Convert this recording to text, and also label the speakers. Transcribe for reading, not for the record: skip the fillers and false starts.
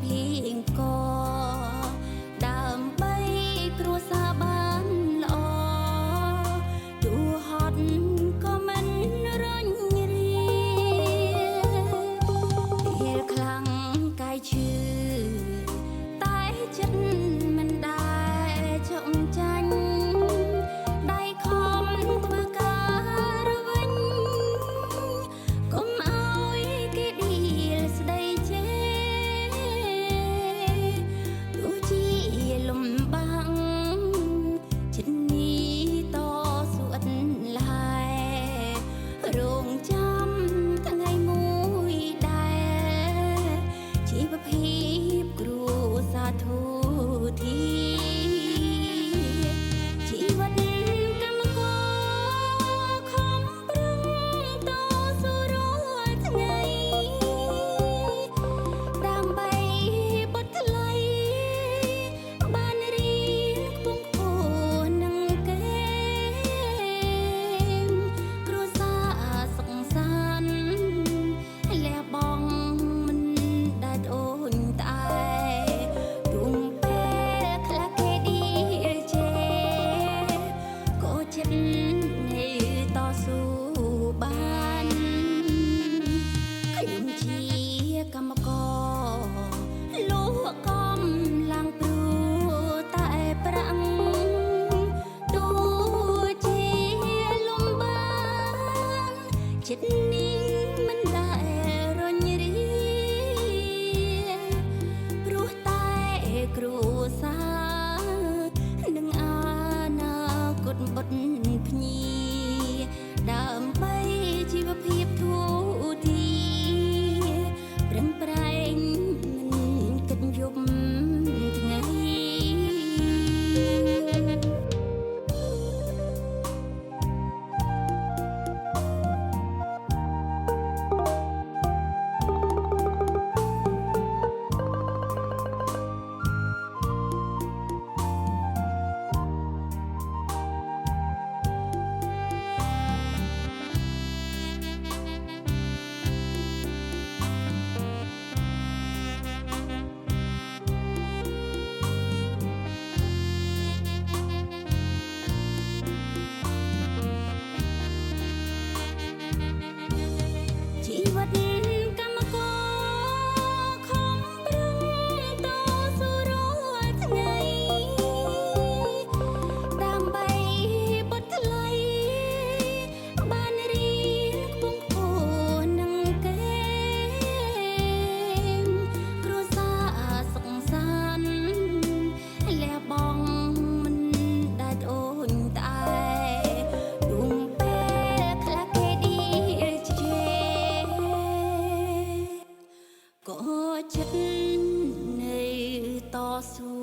Speaker 1: ភ្លៀងក៏ដើម្បីគ្រួសារបានល្អទោះហត់ក៏មិនរញរាពេលខ្លាំងកាយឈឺតែចិត្តមិនដែលចង់ចាញ់ដៃខំធ្វើការរវិញកុំឲ្យគេដៀលស្ដីចេទោះជាលំបាំងចិត្តនេះតស៊ូឥតឡែរងចាំថ្ងៃមួយដែរជីវភាពគ្រួសារធូរធីជីវិតកម្មករខំប្រឹងតស៊ូរាល់ថ្ងៃដើម្បីបត់ថ្លៃបានរៀនខ្ពង់ខ្ពស់នឹងគេគ្រួសារសុខសាន្តលះបង់មិនដែលអូនតែទុំពេលខ្លះគេឌីជេក៏ចិត្តនៃតស៊ូបានខ្ញុំជាកម្មករលុះកំឡើងព្រោះតែប្រាំងទោះជាលំបាកចិត្តនេះមិនដែលរញរាព្រោះតែគ្រួសារនឹងអនាគតបុត្រភ្ញីដើម្បីជីវភាពធូរធីប្រឹងប្រែងមិនគិតយប់ថ្ងៃជីវិតកម្មករខំប្រឹងតស៊ូរាល់ថ្ងៃដើម្បីបត់ថ្លៃបានរៀនខ្ពង់ខ្ពស់នឹងគេគ្រួសារសុខសាន្តលះបង់មិនដែលអូនតែទុំពេលខ្លះគេឌីជេក៏ចិត្តនៃតស៊ូ